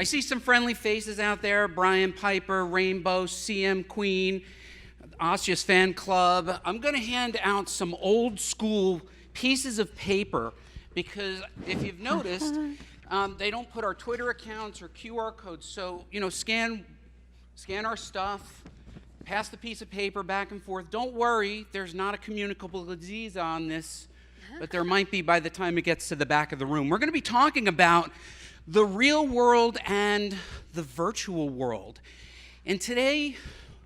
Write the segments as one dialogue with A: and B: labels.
A: I see some friendly faces out there. Brian Piper, Rainbow, CM Queen, Asya's fan club. I'm going to hand out some old school pieces of paper because if you've noticed, they don't put our Twitter accounts or QR codes. So, scan our stuff, pass the piece of paper back and forth. Don't worry, there's not a communicable disease on this, but there might be by the time it gets to the back of the room. We're going to be talking about the real world and the virtual world. And today,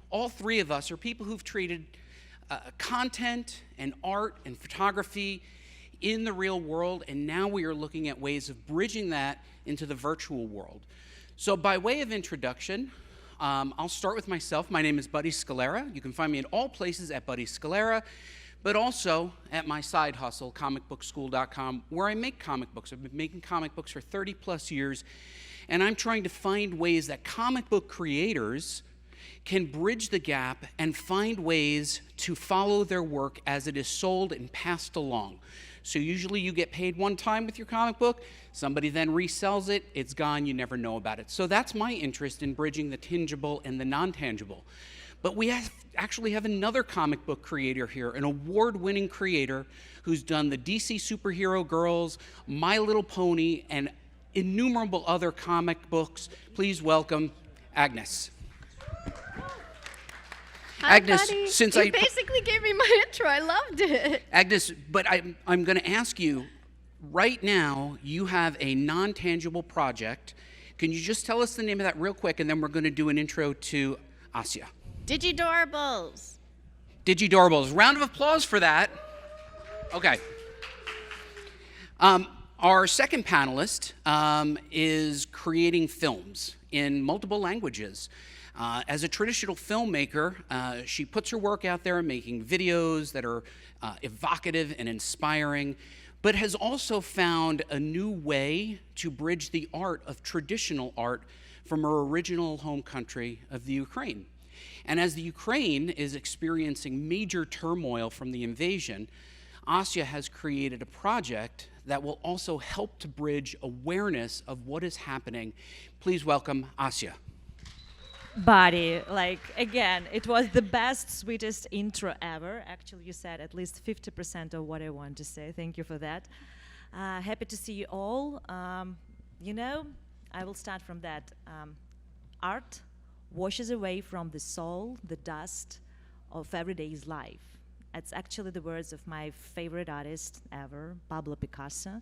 A: all three of us are people who've treated content and art and photography in the real world, and now we are looking at ways of bridging that into the virtual world. So by way of introduction, I'll start with myself. My name is Buddy Scalera. You can find me in all places at Buddy Scalera, but also at my side hustle, comicbookschool.com, where I make comic books. I've been making comic books for 30 plus years, and I'm trying to find ways that comic book creators can bridge the gap and find ways to follow their work as it is sold and passed along. So usually you get paid one time with your comic book, somebody then resells it, it's gone, you never know about it. So that's my interest in bridging the tangible and the non-tangible. But we actually have another comic book creator here, an award-winning creator who's done the DC Superhero Girls, My Little Pony, and innumerable other comic books. Please welcome Agnes.
B: Hi,
A: Agnes,
B: buddy.
A: since
B: you basically gave me my intro. I loved it.
A: Agnes, but I'm going to ask you, right now, you have a non-tangible project. Can you just tell us the name of that real quick, and then we're going to do an intro to Asya.
B: Digidorbles.
A: Digidorbles. Round of applause for that. Okay. Our second panelist is creating films in multiple languages. As a traditional filmmaker, she puts her work out there making videos that are evocative and inspiring, but has also found a new way to bridge the art of traditional art from her original home country of the Ukraine. And as the Ukraine is experiencing major turmoil from the invasion, Asya has created a project that will also help to bridge awareness of what is happening. Please welcome Asya.
C: Buddy, again, it was the best, sweetest intro ever. Actually, you said at least 50% of what I want to say. Thank you for that. Happy to see you all. I will start from that. Art washes away from the soul the dust of everyday's life. It's actually the words of my favorite artist ever, Pablo Picasso.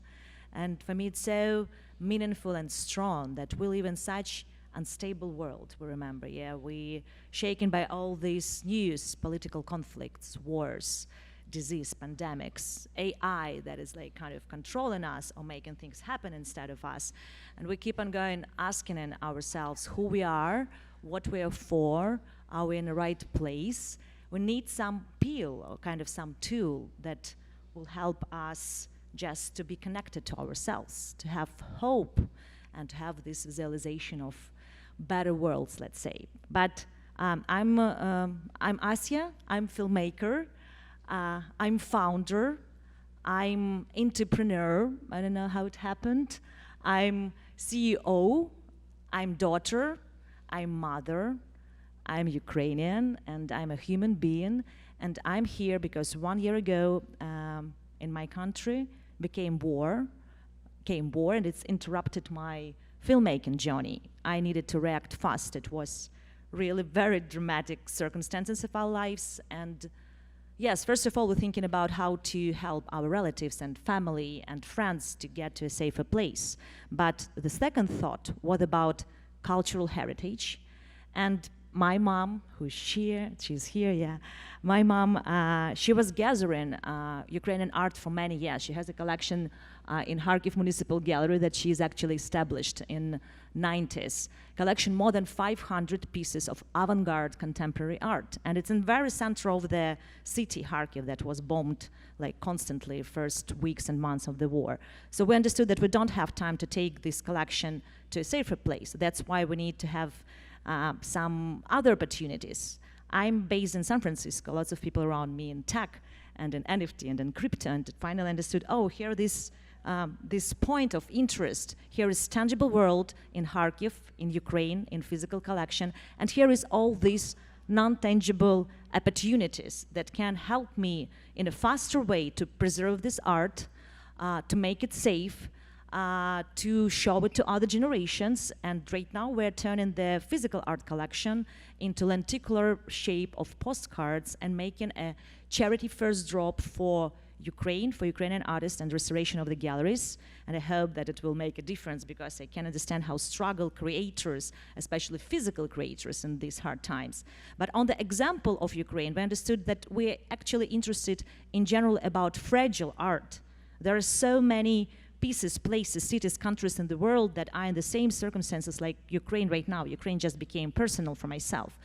C: And for me, it's so meaningful and strong that we live in such unstable world, we remember, we shaken by all these news, political conflicts, wars, disease, pandemics, AI that is kind of controlling us or making things happen instead of us. And we keep on going, asking ourselves who we are, what we are for, are we in the right place? We need some peel or kind of some tool that will help us just to be connected to ourselves, to have hope and to have this visualization of better worlds, let's say. But I'm Asya, I'm filmmaker, I'm founder, I'm entrepreneur, I don't know how it happened, I'm CEO, I'm daughter, I'm mother, I'm Ukrainian, and I'm a human being, and I'm here because 1 year ago in my country came war, and it's interrupted my filmmaking journey. I needed to react fast. It was really very dramatic circumstances of our lives. And yes, first of all, we're thinking about how to help our relatives and family and friends to get to a safer place. But the second thought was about cultural heritage. And my mom, she's here, my mom, she was gathering Ukrainian art for many years. She has a collection in Kharkiv Municipal Gallery that she's actually established in 90s. Collection more than 500 pieces of avant-garde contemporary art. And it's in very center of the city, Kharkiv, that was bombed constantly first weeks and months of the war. So we understood that we don't have time to take this collection to a safer place. That's why we need to have some other opportunities. I'm based in San Francisco, lots of people around me in tech and in NFT and in crypto, and finally understood, oh, here are these this point of interest. Here is tangible world in Kharkiv, in Ukraine, in physical collection, and here is all these non-tangible opportunities that can help me in a faster way to preserve this art, to make it safe, to show it to other generations. And right now we're turning the physical art collection into lenticular shape of postcards and making a charity first drop for Ukraine, for Ukrainian artists and restoration of the galleries. And I hope that it will make a difference, because I can understand how struggle creators, especially physical creators, in these hard times. But on the example of Ukraine, we understood that we're actually interested in general about fragile art. There are so many pieces, places, cities, countries in the world that are in the same circumstances like Ukraine right now. Ukraine just became personal for myself.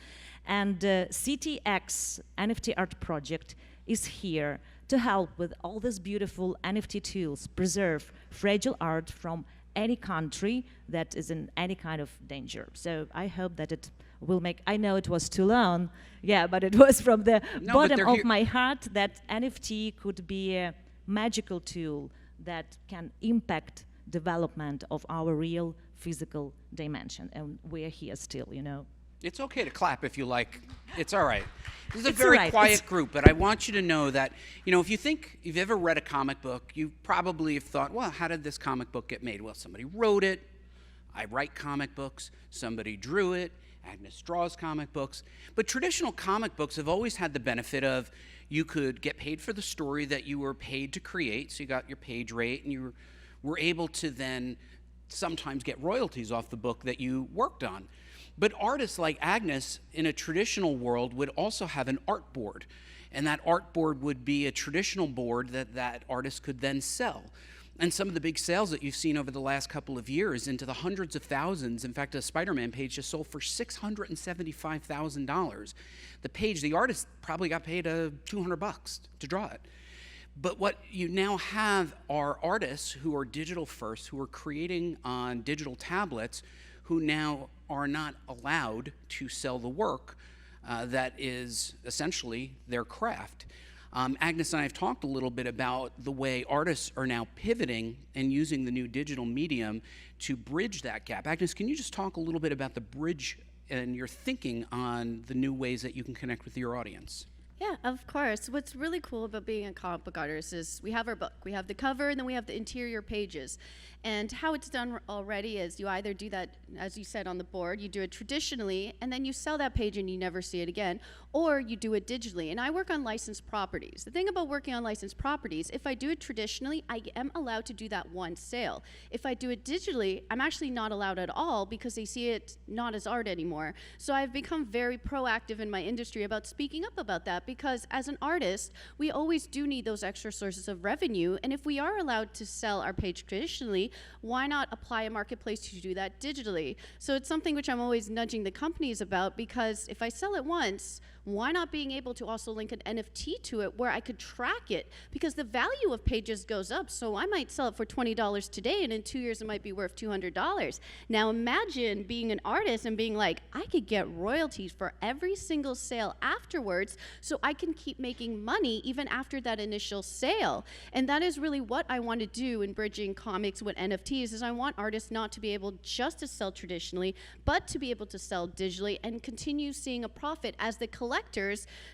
C: And CTX NFT art project is here to help with all these beautiful NFT tools, preserve fragile art from any country that is in any kind of danger. So I hope that it will make, I know it was too long, yeah, but it was from the bottom of my heart that NFT could be a magical tool that can impact development of our real physical dimension. And we're here still, you know.
A: It's okay to clap if you like. It's all right. This is a
C: It's
A: very
C: all right.
A: quiet group, but I want you to know that, you know, if you've ever read a comic book, you probably have thought, well, how did this comic book get made? Well, somebody wrote it. I write comic books. Somebody drew it. Agnes draws comic books. But traditional comic books have always had the benefit of you could get paid for the story that you were paid to create, so you got your page rate, and you were able to then sometimes get royalties off the book that you worked on. But artists like Agnes in a traditional world would also have an art board, and that art board would be a traditional board that artist could then sell. And some of the big sales that you've seen over the last couple of years into the hundreds of thousands. In fact, a Spider-Man page just sold for $675,000. The page, the artist probably got paid $200 to draw it. But what you now have are artists who are digital first, who are creating on digital tablets, who now are not allowed to sell the work that is essentially their craft. Agnes and I have talked a little bit about the way artists are now pivoting and using the new digital medium to bridge that gap. Agnes, can you just talk a little bit about the bridge and your thinking on the new ways that you can connect with your audience?
B: Yeah, of course. What's really cool about being a comic book artist is we have our book. We have the cover, and then we have the interior pages. And how it's done already is you either do that, as you said, on the board, you do it traditionally, and then you sell that page and you never see it again, or you do it digitally. And I work on licensed properties. The thing about working on licensed properties, if I do it traditionally, I am allowed to do that one sale. If I do it digitally, I'm actually not allowed at all because they see it not as art anymore. So I've become very proactive in my industry about speaking up about that, because as an artist, we always do need those extra sources of revenue. And if we are allowed to sell our page traditionally, why not apply a marketplace to do that digitally? So it's something which I'm always nudging the companies about, because if I sell it once, why not being able to also link an NFT to it where I could track it? Because the value of pages goes up. So I might sell it for $20 today, and in 2 years it might be worth $200. Now imagine being an artist and being like, I could get royalties for every single sale afterwards, so I can keep making money even after that initial sale. And that is really what I want to do in bridging comics with NFTs, is I want artists not to be able just to sell traditionally, but to be able to sell digitally and continue seeing a profit as the collectors,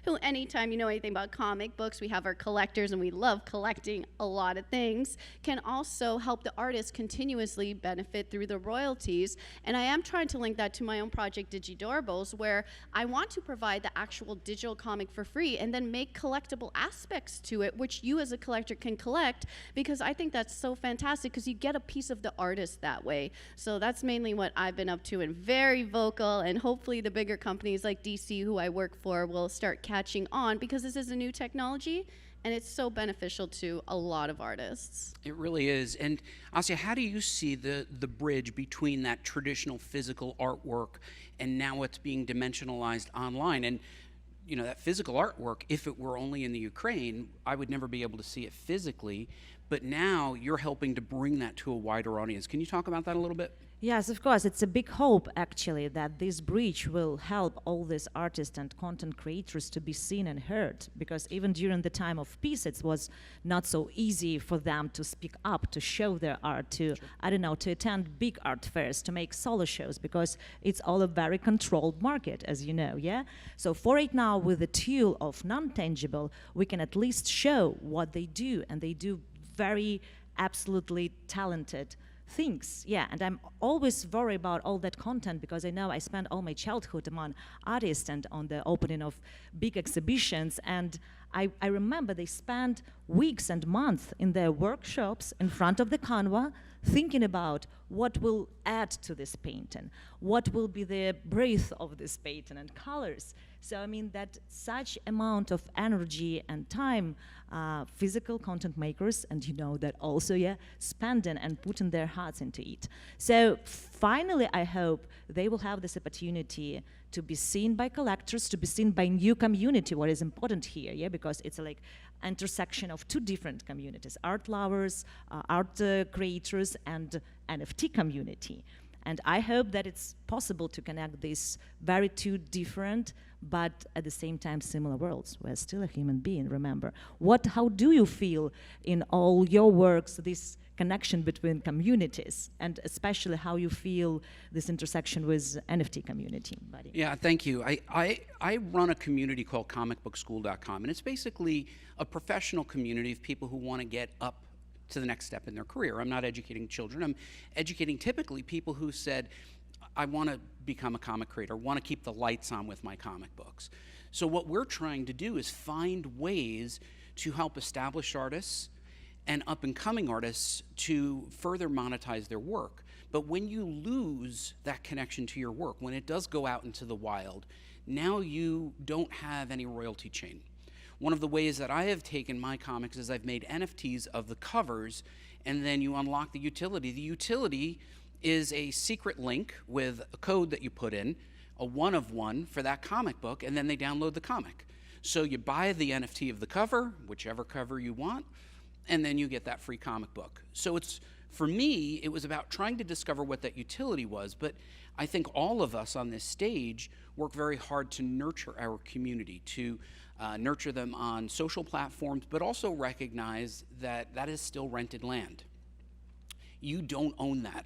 B: who anytime you know anything about comic books, we have our collectors and we love collecting a lot of things, can also help the artists continuously benefit through the royalties. And I am trying to link that to my own project, Digidorbles, where I want to provide the actual digital comic for free and then make collectible aspects to it, which you as a collector can collect, because I think that's so fantastic, because you get a piece of the artist that way. So that's mainly what I've been up to, and very vocal, and hopefully the bigger companies like DC, who I work for, will start catching on, because this is a new technology and it's so beneficial to a lot of artists.
A: It really is. And Asya, how do you see the bridge between that traditional physical artwork and now it's being dimensionalized online? And you know, that physical artwork, if it were only in the Ukraine, I would never be able to see it physically. But now you're helping to bring that to a wider audience. Can you talk about that a little bit?
C: Yes, of course. It's a big hope, actually, that this breach will help all these artists and content creators to be seen and heard. Because even during the time of peace, it was not so easy for them to speak up, to show their art, to, I don't know, to attend big art fairs, to make solo shows, because it's all a very controlled market, as you know, yeah? So for right now, with the tool of non-tangible, we can at least show what they do, and they do very absolutely talented things, yeah, and I'm always worried about all that content because I know I spent all my childhood among artists and on the opening of big exhibitions, and I remember they spent weeks and months in their workshops in front of the canvas thinking about what will add to this painting, what will be the breadth of this painting and colors. So I mean that such amount of energy and time physical content makers, and you know that also, yeah, spending and putting their hearts into it. So finally, I hope they will have this opportunity to be seen by collectors, to be seen by new community, what is important here, yeah, because it's like intersection of two different communities, art lovers, art creators, and NFT community. And I hope that it's possible to connect these very two different, but at the same time similar worlds. We're still a human being, remember. How do you feel in all your works, this connection between communities, and especially how you feel this intersection with NFT community, buddy?
A: Yeah, thank you. I run a community called comicbookschool.com, and it's basically a professional community of people who want to get up to the next step in their career. I'm not educating children. I'm educating typically people who said, I want to become a comic creator, want to keep the lights on with my comic books. So what we're trying to do is find ways to help established artists and up-and-coming artists to further monetize their work. But when you lose that connection to your work, when it does go out into the wild, now you don't have any royalty chain. One of the ways that I have taken my comics is I've made NFTs of the covers, and then you unlock the utility. The utility is a secret link with a code that you put in, a one-of-one for that comic book, and then they download the comic. So you buy the NFT of the cover, whichever cover you want, and then you get that free comic book. So for me, it was about trying to discover what that utility was, but I think all of us on this stage work very hard to nurture our community, to nurture them on social platforms, but also recognize that that is still rented land. You don't own that.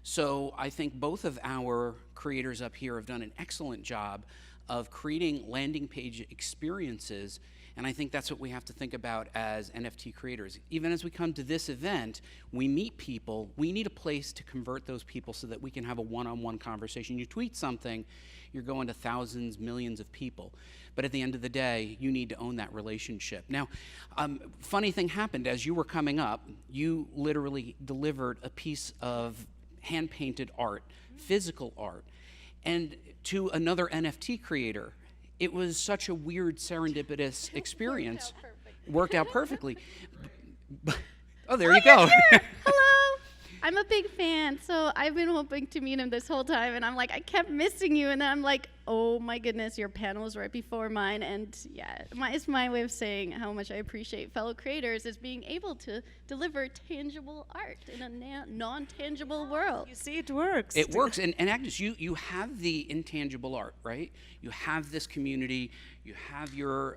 A: So I think both of our creators up here have done an excellent job of creating landing page experiences, and I think that's what we have to think about as NFT creators. Even as we come to this event, we meet people, we need a place to convert those people so that we can have a one-on-one conversation. You tweet something, you're going to thousands, millions of people. But at the end of the day, you need to own that relationship. Now, funny thing happened as you were coming up, you literally delivered a piece of hand-painted art, physical art, and to another NFT creator. It was such a weird serendipitous experience. Worked out perfectly. Oh, there you go.
B: Hello. I'm a big fan, so I've been hoping to meet him this whole time, and I'm like, I kept missing you, and then I'm like, oh my goodness, your panel was right before mine, and yeah, it's my way of saying how much I appreciate fellow creators is being able to deliver tangible art in a non-tangible world.
C: You see, it works.
A: It works, and Agnes, you have the intangible art, right? You have this community, you have your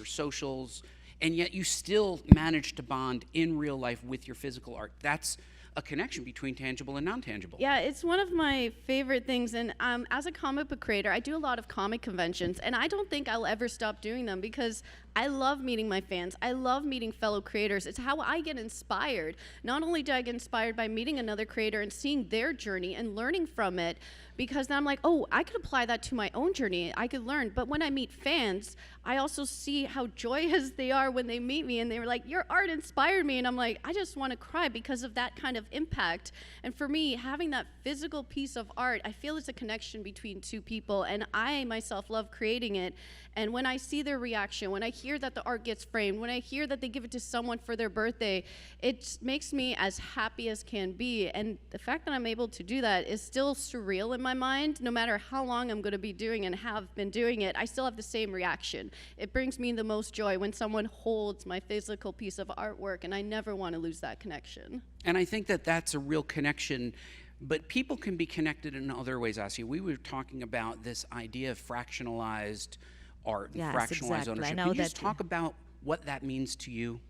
A: socials, and yet you still manage to bond in real life with your physical art. That's a connection between tangible and non-tangible.
B: Yeah, it's one of my favorite things, and as a comic book creator, I do a lot of comic conventions, and I don't think I'll ever stop doing them because I love meeting my fans. I love meeting fellow creators. It's how I get inspired. Not only do I get inspired by meeting another creator and seeing their journey and learning from it, because then I'm like, oh, I could apply that to my own journey. I could learn. But when I meet fans, I also see how joyous they are when they meet me, and they were like, your art inspired me. And I'm like, I just want to cry because of that kind of impact. And for me, having that physical piece of art, I feel it's a connection between two people, and I myself love creating it. And when I see their reaction, when I hear that the art gets framed, when I hear that they give it to someone for their birthday, it makes me as happy as can be. And the fact that I'm able to do that is still surreal in my mind. No matter how long I'm going to be doing and have been doing it, I still have the same reaction. It brings me the most joy when someone holds my physical piece of artwork, and I never want to lose that connection.
A: And I think that that's a real connection But people can be connected in other ways, Asya. We were talking about this idea of fractionalized art and
C: Yes,
A: fractionalized
C: exactly.
A: ownership.
C: I know
A: Can you just
C: that-
A: talk about what that means to you?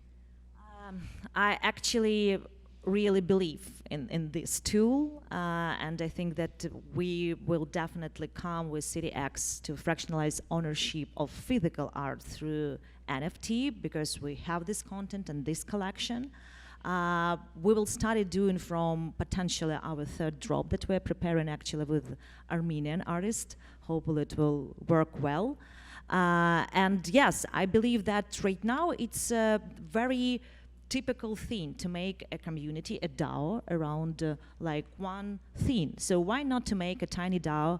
C: I actually really believe in this tool, and I think that we will definitely come with CityX to fractionalize ownership of physical art through NFT, because we have this content and this collection. We will start doing from potentially our third drop that we're preparing actually with Armenian artists. Hopefully it will work well. And yes, I believe that right now it's a very typical thing to make a community, a DAO, around like one thing. So why not to make a tiny DAO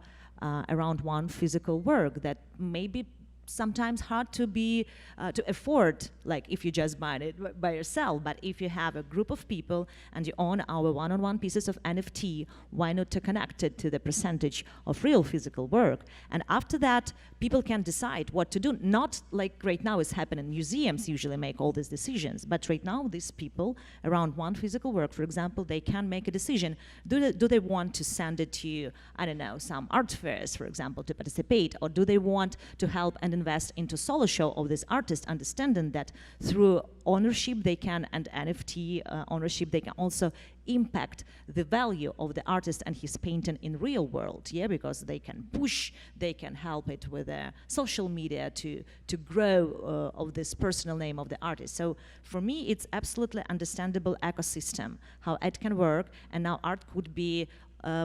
C: around one physical work that maybe sometimes hard to be to afford, like if you just buy it by yourself. But if you have a group of people and you own our one-on-one pieces of NFT, why not to connect it to the percentage of real physical work? And after that, people can decide what to do. Not like right now is happening. Museums usually make all these decisions, but right now these people around one physical work, for example, they can make a decision. Do they want to send it to, I don't know, some art fairs, for example, to participate, or do they want to help and invest into solo show of this artist, understanding that through ownership they can, and NFT ownership, they can also impact the value of the artist and his painting in real world, yeah, because they can push, they can help it with social media to grow of this personal name of the artist. So for me, it's absolutely understandable ecosystem, how it can work, and now art could be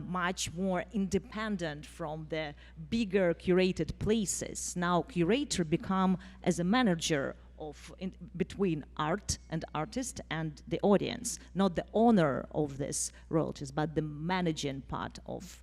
C: much more independent from the bigger curated places. Now curator become as a manager of between art and artist and the audience, not the owner of this royalties, but the managing part of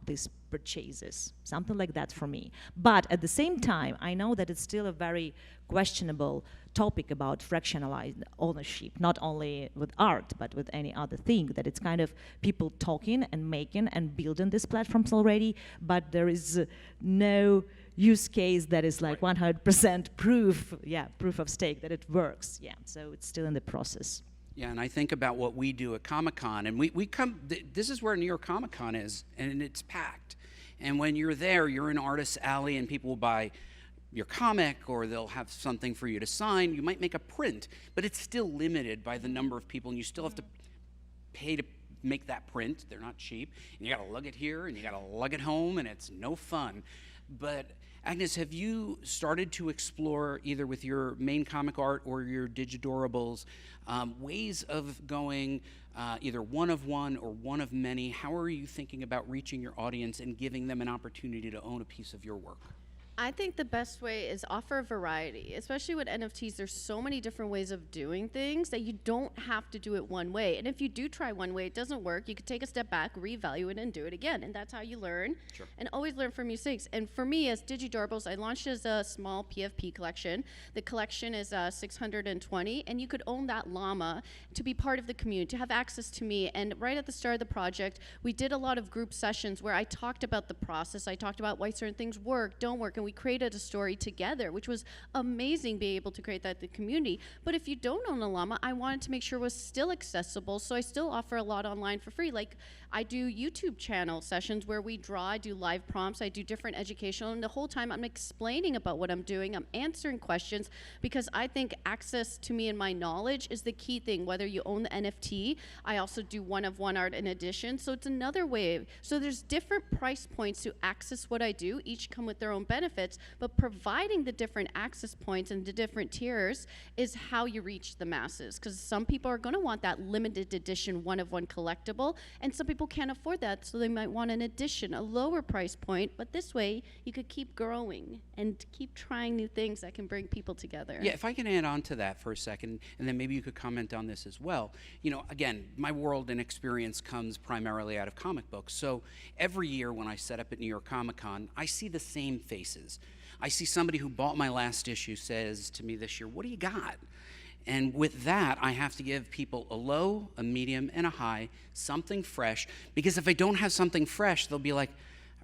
C: these purchases, something like that for me. But at the same time, I know that it's still a very questionable topic about fractionalized ownership, not only with art, but with any other thing, that it's kind of people talking and making and building these platforms already, but there is no use case that is like 100% proof, proof of stake that it works, so it's still in the process.
A: Yeah, and I think about what we do at Comic-Con, and we come, this is where New York Comic-Con is, and it's packed. And when you're there, you're in Artist Alley, and people will buy your comic, or they'll have something for you to sign. You might make a print, but it's still limited by the number of people, and you still have to pay to make that print. They're not cheap. And you gotta lug it here, and you gotta lug it home, and it's no fun. But Agnes, have you started to explore, either with your main comic art or your Digidorables, ways of going either one of one or one of many? How are you thinking about reaching your audience and giving them an opportunity to own a piece of your work?
B: I think the best way is offer a variety, especially with NFTs. There's so many different ways of doing things that you don't have to do it one way. And if you do try one way, it doesn't work, you could take a step back, reevaluate, and do it again. And that's how you learn.
A: Sure.
B: And always learn from mistakes. And for me, as Digidorbles, I launched as a small PFP collection. The collection is 620, and you could own that llama to be part of the community, to have access to me. And right at the start of the project, we did a lot of group sessions where I talked about the process. I talked about why certain things work, don't work, and we created a story together, which was amazing, being able to create that in the community. But if you don't own a llama, I wanted to make sure it was still accessible, so I still offer a lot online for free. Like, I do YouTube channel sessions where we draw, I do live prompts, I do different educational, and the whole time I'm explaining about what I'm doing, I'm answering questions, because I think access to me and my knowledge is the key thing, whether you own the NFT. I also do one-of-one art in addition, so it's another way. So there's different price points to access what I do, each come with their own benefits, but providing the different access points and the different tiers is how you reach the masses, because some people are gonna want that limited edition one-of-one collectible, and some people can't afford that, so they might want an edition, a lower price point, but this way you could keep growing and keep trying new things that can bring people together.
A: Yeah, if I can add on to that for a second, and then maybe you could comment on this as well. You know, again, my world and experience comes primarily out of comic books, so every year when I set up at New York Comic-Con, I see the same faces. I see somebody who bought my last issue says to me this year, "What do you got?" And with that, I have to give people a low, a medium, and a high, something fresh, because if I don't have something fresh, they'll be like,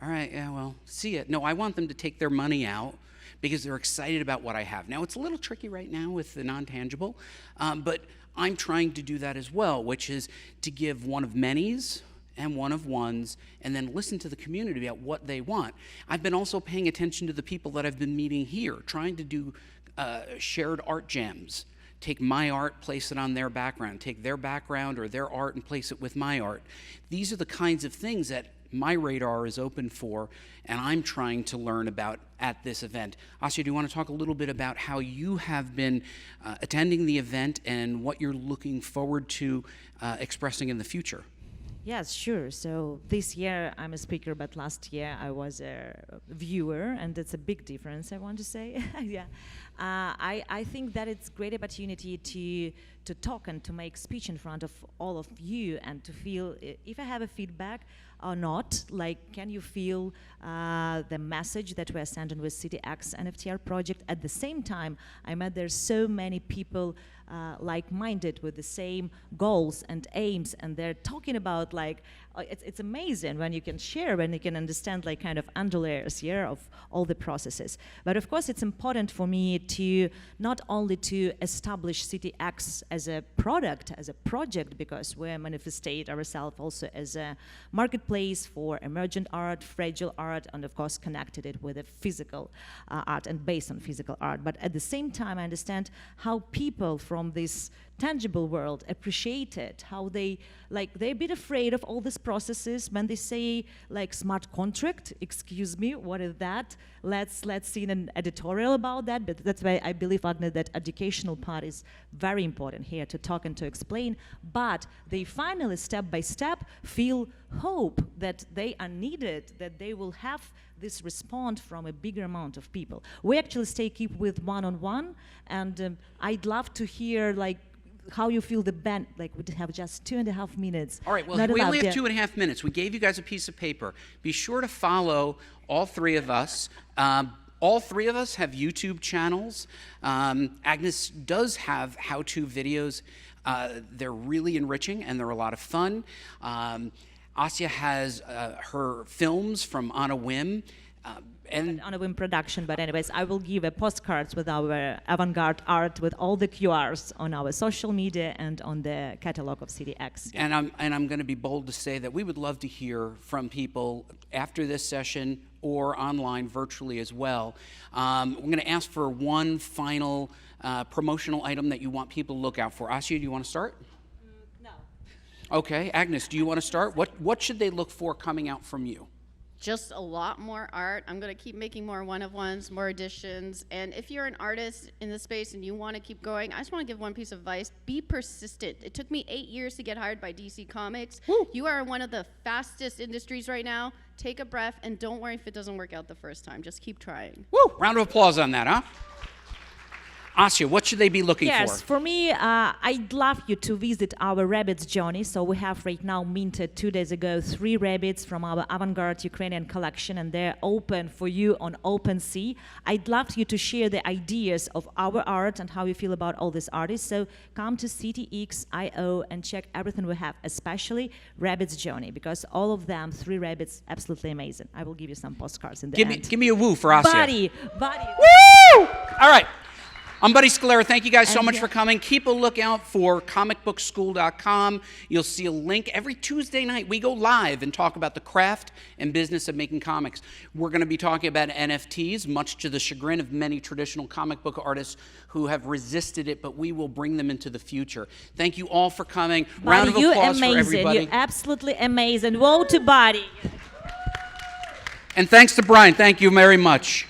A: all right, yeah, well, see it. No, I want them to take their money out because they're excited about what I have. Now, it's a little tricky right now with the non-tangible, but I'm trying to do that as well, which is to give one of many's and one-of-ones, and then listen to the community about what they want. I've been also paying attention to the people that I've been meeting here, trying to do shared art jams. Take my art, place it on their background, take their background or their art and place it with my art. These are the kinds of things that my radar is open for, and I'm trying to learn about at this event. Asya, do you want to talk a little bit about how you have been attending the event and what you're looking forward to expressing in the future?
C: Yes, sure. So this year I'm a speaker, but last year I was a viewer, and it's a big difference, I want to say. Yeah, I think that it's great opportunity to talk and to make speech in front of all of you and to feel if I have a feedback or not. Like, can you feel the message that we're sending with CityX NFTR project? At the same time, I met there's so many people like-minded with the same goals and aims, and they're talking about like it's amazing when you can share, when you can understand like kind of underlayers here of all the processes. But of course, it's important for me to not only to establish CityX as a product, as a project, because we manifestate ourselves also as a marketplace for emergent art, fragile art, and of course connected it with a physical art and based on physical art. But at the same time, I understand how people from this tangible world appreciate it, how they're a bit afraid of all these processes when they say like smart contract, excuse me, what is that? Let's see an editorial about that. But that's why I believe, Agnes, that educational part is very important here to talk and to explain. But they finally, step by step, feel hope that they are needed, that they will have this response from a bigger amount of people. We actually keep with one-on-one, and I'd love to hear like how you feel the band, like we have just 2.5 minutes.
A: All right, well, we only have 2.5 minutes. We gave you guys a piece of paper. Be sure to follow all three of us. All three of us have YouTube channels. Agnes does have how-to videos. They're really enriching, and they're a lot of fun. Asya has her films from On a Whim. And
C: on a whim production, but anyways, I will give a postcards with our avant-garde art with all the QRs on our social media and on the catalog of CityX.
A: And I'm going to be bold to say that we would love to hear from people after this session or online virtually as well. We're going to ask for one final promotional item that you want people to look out for. Asya, do you want to start?
C: No.
A: Okay, Agnes, do you want to start? What should they look for coming out from you?
B: Just a lot more art. I'm going to keep making more one-of-ones, more editions. And if you're an artist in the space and you want to keep going, I just want to give one piece of advice. Be persistent. It took me 8 years to get hired by DC Comics.
A: Woo.
B: You are in one of the fastest industries right now. Take a breath and don't worry if it doesn't work out the first time. Just keep trying.
A: Woo! Round of applause on that, huh? Asya, what should they be looking for?
C: Yes, for me, I'd love you to visit our rabbits journey. So we have right now minted 2 days ago 3 rabbits from our avant-garde Ukrainian collection, and they're open for you on OpenSea. I'd love you to share the ideas of our art and how you feel about all these artists. So come to CityX.io and check everything we have, especially rabbits journey, because all of them, 3 rabbits, absolutely amazing. I will give you some postcards in the end.
A: Give me a woo for Asya.
C: Buddy.
A: Woo! All right. I'm Buddy Scalera. Thank you guys so much for coming. Keep a lookout for comicbookschool.com. You'll see a link. Every Tuesday night, we go live and talk about the craft and business of making comics. We're going to be talking about NFTs, much to the chagrin of many traditional comic book artists who have resisted it, but we will bring them into the future. Thank you all for coming. Round of applause for everybody.
C: You're absolutely amazing. Woe to Buddy.
A: And thanks to Brian. Thank you very much.